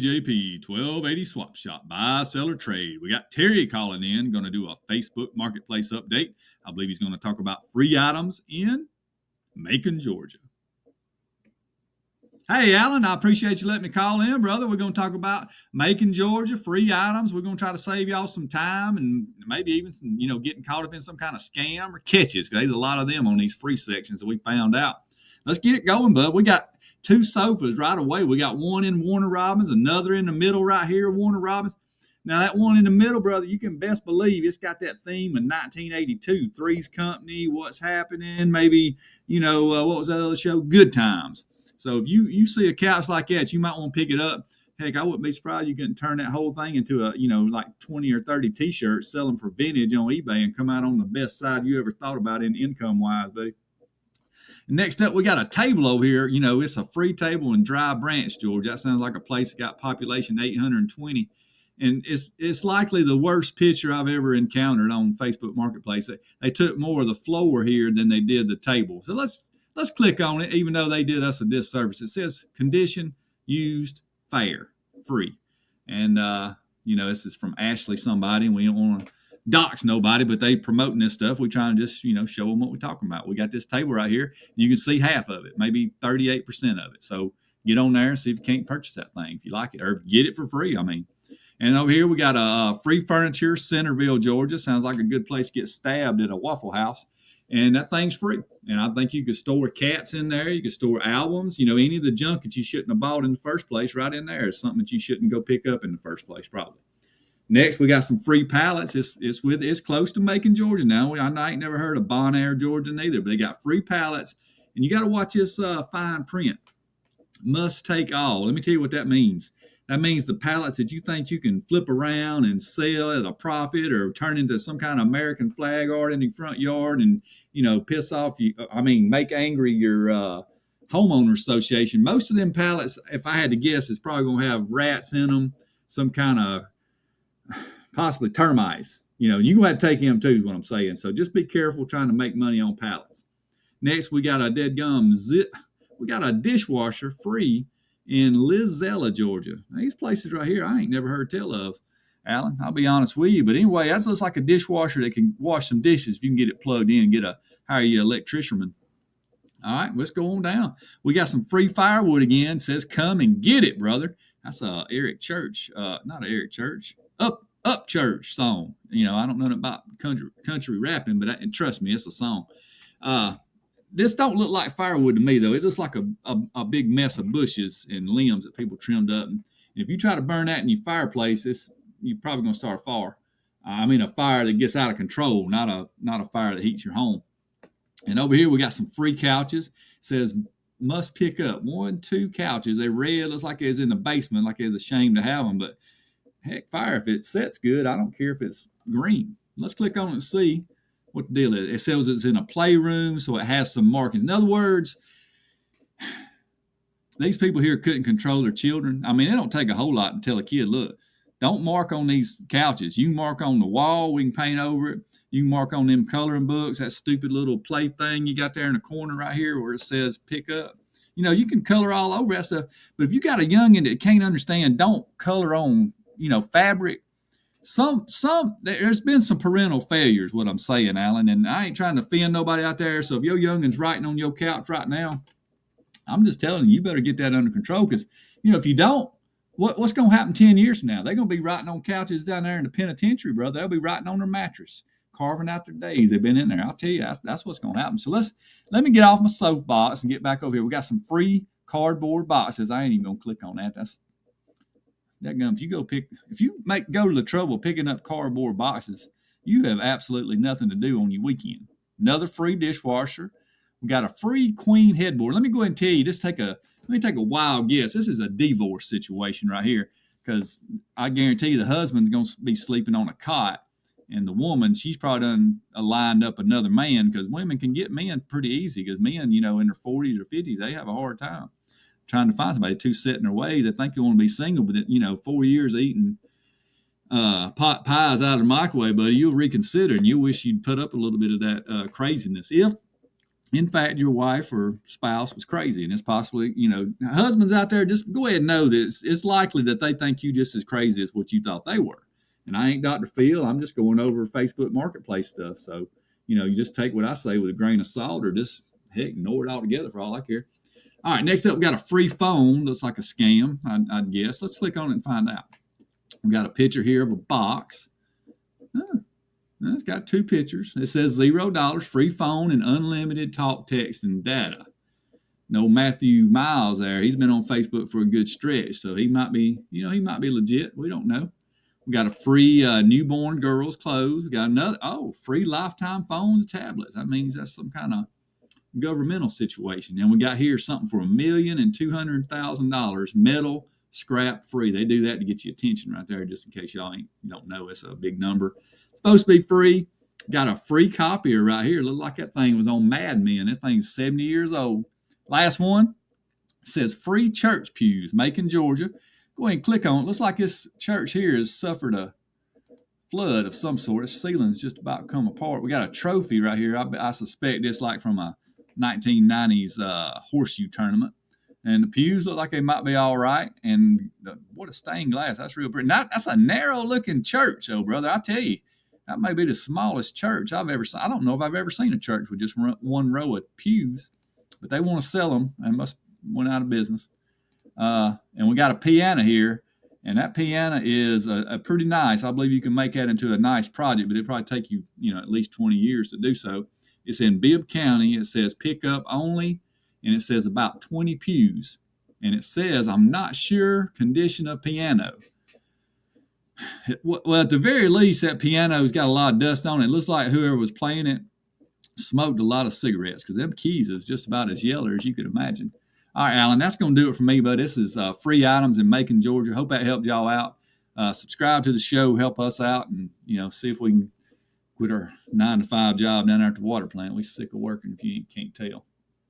JP 1280 Swap Shop, buy, sell, or trade. We got Terry calling in, going to do a Facebook Marketplace update. I believe he's going to talk about free items in Macon, Georgia. Hey, Alan, I appreciate you letting me call in, brother. We're going to talk about Macon, Georgia, free items. We're going to try to save y'all some time and maybe even some, getting caught up in some kind of scam or catches, because there's a lot of them on these free sections that we found out. Let's get it going, bud. We got two sofas right away. We got one in Warner Robins, another in the middle right here, Warner Robins. Now, that one in the middle, brother, you can best believe it's got that theme of 1982, Three's Company, What's Happening, maybe, what was that other show? Good Times. So if you see a couch like that, you might want to pick it up. Heck, I wouldn't be surprised you couldn't turn that whole thing into like 20 or 30 T-shirts, sell them for vintage on eBay and come out on the best side you ever thought about in income-wise, buddy. Next up, we got a table over here. It's a free table in Dry Branch, Georgia. That sounds like a place that got population 820. And it's likely the worst picture I've ever encountered on Facebook Marketplace. They took more of the floor here than they did the table. So let's click on it, even though they did us a disservice. It says condition, used, fair, free. And, this is from Ashley somebody, and we don't want to dox nobody, but they promoting this stuff. We try and just, show them what we're talking about. We got this table right here. You can see half of it, maybe 38% of it. So get on there and see if you can't purchase that thing if you like it, or get it for free. And over here we got a free furniture, Centerville, Georgia. Sounds like a good place to get stabbed at a Waffle House. And that thing's free. And I think you could store cats in there. You could store albums. Any of the junk that you shouldn't have bought in the first place right in there is something that you shouldn't go pick up in the first place, probably. Next, we got some free pallets. It's close to Macon, Georgia now. I ain't never heard of Bonaire, Georgia neither, but they got free pallets. And you got to watch this fine print. Must take all. Let me tell you what that means. That means the pallets that you think you can flip around and sell at a profit or turn into some kind of American flag art in the front yard and, piss off make angry your homeowner association. Most of them pallets, if I had to guess, is probably going to have rats in them, some kind of possibly termites. You're going to have to take them too, is what I'm saying. So just be careful trying to make money on pallets. Next, we got a we got a dishwasher free in Lizella, Georgia. Now, these places right here, I ain't never heard tell of, Alan. I'll be honest with you. But anyway, that looks like a dishwasher that can wash some dishes if you can get it plugged in and hire you an electrician. All right, let's go on down. We got some free firewood again. It says, come and get it, brother. That's a Eric Church, not an Eric Church, Up Church song. I don't know about country rapping, but trust me, it's a song. This don't look like firewood to me, though. It looks like a big mess of bushes and limbs that people trimmed up. And if you try to burn that in your fireplace, you're probably going to start a fire. A fire that gets out of control, not a fire that heats your home. And over here, we got some free couches. It says, must pick up 1, 2 couches. They're red. Looks like it's in the basement, like it's a shame to have them. But heck, fire, if it sets good, I don't care if it's green. Let's click on it and see what the deal is. It says it's in a playroom, so it has some markings. In other words, these people here couldn't control their children. It don't take a whole lot to tell a kid, look, don't mark on these couches. You can mark on the wall. We can paint over it. You can mark on them coloring books, that stupid little play thing you got there in the corner right here where it says pick up. You can color all over that stuff. But if you got a youngin' that can't understand, don't color on, fabric. There's been some parental failures, what I'm saying, Alan, and I ain't trying to offend nobody out there. So if your youngin's writing on your couch right now, I'm just telling you better get that under control, because, if you don't, what's going to happen 10 years from now? They're going to be writing on couches down there in the penitentiary, brother. They'll be writing on their mattress, carving out their days they've been in there. I'll tell you, that's what's going to happen. So let me get off my soapbox and get back over here. We got some free cardboard boxes. I ain't even going to click on that. If you go to the trouble of picking up cardboard boxes, you have absolutely nothing to do on your weekend. Another free dishwasher. We got a free queen headboard. Let me go ahead and tell you, let me take a wild guess. This is a divorce situation right here, because I guarantee you the husband's going to be sleeping on a cot, and the woman, she's probably done lined up another man, because women can get men pretty easy, because men, in their 40s or 50s, they have a hard time trying to find somebody too set in their ways. They think they want to be single, but 4 years eating pot pies out of the microwave, buddy, you'll reconsider and you'll wish you'd put up a little bit of that craziness. If in fact, your wife or spouse was crazy, and it's possibly, husbands out there, just go ahead and know that it's likely that they think you just as crazy as what you thought they were. And I ain't Dr. Phil. I'm just going over Facebook Marketplace stuff. So, you just take what I say with a grain of salt, or just heck, ignore it altogether for all I care. All right, next up, we got a free phone. Looks like a scam, I'd guess. Let's click on it and find out. We got a picture here of a box. Huh, it's got two pictures. It says $0, free phone, and unlimited talk, text, and data. No Matthew Miles there. He's been on Facebook for a good stretch, so he might be, he might be legit. We don't know. We got a free newborn girls clothes. We got another, free lifetime phones and tablets. That means that's some kind of governmental situation. And we got here something for $1,200,000, metal scrap free. They do that to get your attention right there, just in case you don't know. It's a big number. It's supposed to be free. Got a free copier right here. Looked like that thing was on Mad Men. That thing's 70 years old. Last one. It says free church pews, Macon, Georgia. Go ahead and click on it. Looks like this church here has suffered a flood of some sort. Its ceiling's just about come apart. We got a trophy right here. I suspect it's like from a 1990s horseshoe tournament. And the pews look like they might be all right. And what a stained glass. That's real pretty. That's a narrow looking church, though, brother. I tell you, that may be the smallest church I've ever seen. I don't know if I've ever seen a church with just one row of pews, but they want to sell them and must went out of business. And we got a piano here, and that piano is a pretty nice. I believe you can make that into a nice project, but it'd probably take you, at least 20 years to do so. It's in Bibb County. It says pick up only, and it says about 20 pews. And it says, I'm not sure condition of piano. Well, at the very least, that piano's got a lot of dust on it. It looks like whoever was playing it smoked a lot of cigarettes, because them keys is just about as yellow as you could imagine. All right, Alan, that's going to do it for me, but this is free items in Macon, Georgia. Hope that helped y'all out. Subscribe to the show, help us out, and see if we can quit our 9-to-5 job down there at the water plant. We're sick of working if you can't tell.